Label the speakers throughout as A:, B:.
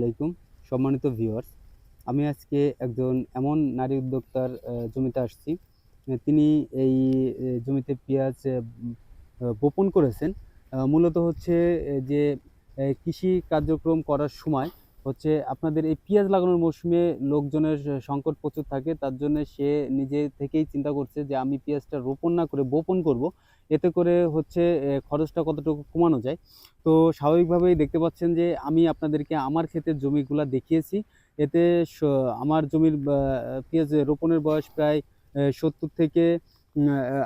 A: আলাইকুম সম্মানিত ভিউয়ার্স। আমি আজকে একজন এমন নারী উদ্যোক্তার জমিতে আসছি। তিনি এই জমিতে পেঁয়াজ বপন করেছেন। মূলত হচ্ছে যে কৃষি কার্যক্রম করার সময় হচ্ছে আপনাদের এই পেঁয়াজ লাগানোর মৌসুমে লোকজনের সংকট প্রচুর থাকে। তার জন্যে সে নিজে থেকেই চিন্তা করছে যে আমি পেঁয়াজটা রোপণ না করে বপন করব। এতে করে হচ্ছে খরচটা কতটুকু কমানো যায়। তো স্বাভাবিকভাবেই দেখতে পাচ্ছেন যে আমি আপনাদেরকে আমার ক্ষেতের জমিগুলা দেখিয়েছি। এতে স আমার জমির পেঁয়াজ রোপণের বয়স প্রায় ৭০ থেকে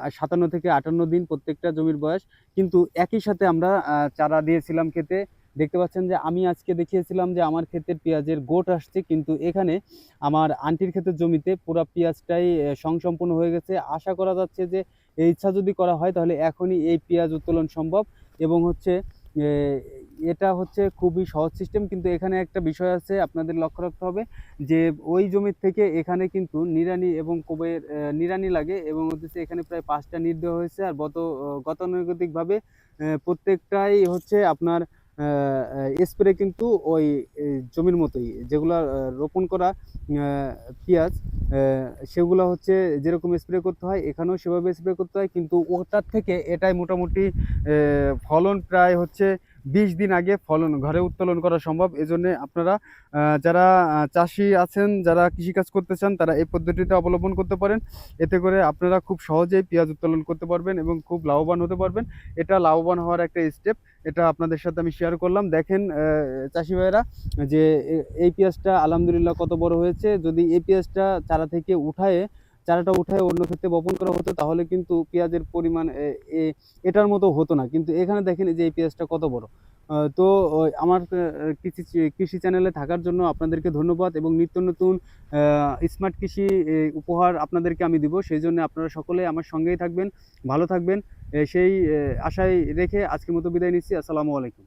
A: ৫৭ থেকে ৫৮ দিন প্রত্যেকটা জমির বয়স। কিন্তু একই সাথে আমরা চারা দিয়েছিলাম ক্ষেতে। দেখতে পাচ্ছেন যে আমি আজকে দেখিয়েছিলাম যে আমার ক্ষেতের পেঁয়াজের গোট আসছে। কিন্তু এখানে আমার আন্টির ক্ষেতের জমিতে পুরা পেঁয়াজটাই স্বয়ংসম্পূর্ণ হয়ে গেছে। আশা করা যাচ্ছে যে এই ইচ্ছা যদি করা হয় তাহলে এখনই এই পেঁয়াজ উত্তোলন সম্ভব এবং হচ্ছে এ এটা হচ্ছে খুবই সহজ সিস্টেম। কিন্তু এখানে একটা বিষয় আছে আপনাদের লক্ষ্য রাখতে হবে যে ওই জমির থেকে এখানে কিন্তু নিড়ানি এবং কোবের নিড়ানি লাগে এবং হচ্ছে এখানে প্রায় ৫ টা নিড় দেওয়া হয়েছে। আর গতানুগতিকভাবে প্রত্যেকটাই হচ্ছে আপনার স্প্রে কিন্তু ওই জমির মতোই যেগুলা রোপণ করা পেঁয়াজ সেগুলা হচ্ছে যেরকম স্প্রে করতে হয় এখানেও সেভাবে স্প্রে করতে হয়। কিন্তু ওটার থেকে এটাই মোটামুটি ফলন প্রায় হচ্ছে ২০ দিন আগে ফলন ঘরে উত্তোলন করা সম্ভব। এজন্যে আপনারা যারা চাষি আছেন, যারা কৃষিকাজ করতে চান তারা এই পদ্ধতিটা অবলম্বন করতে পারেন। এতে করে আপনারা খুব সহজেই পেঁয়াজ উত্তোলন করতে পারবেন এবং খুব লাভবান হতে পারবেন। এটা লাভবান হওয়ার একটা স্টেপ। এটা আপনাদের সাথে আমি শেয়ার করলাম। দেখেন চাষি ভাইয়েরা যে এই পেঁয়াজটা আলহামদুলিল্লাহ কত বড় হয়েছে। যদি এই পেঁয়াজটা চারাটা উঠায়ে অন্য ক্ষেত্রে বপন করা হতো তাহলে কিন্তু পেঁয়াজের পরিমাণ এটার মতো হতো না। কিন্তু এখানে দেখেন এই যে এই পেঁয়াজটা কত বড়। তো আমার কৃষি চ্যানেলে থাকার জন্য আপনাদেরকে ধন্যবাদ এবং নিত্য নতুন স্মার্ট কৃষি উপহার আপনাদেরকে আমি দিব। সেইজন্য আপনারা সকলে আমার সঙ্গেই থাকবেন, ভালো থাকবেন। সেই আশায় রেখে আজকের মতো বিদায় নিচ্ছি। আসসালামু আলাইকুম।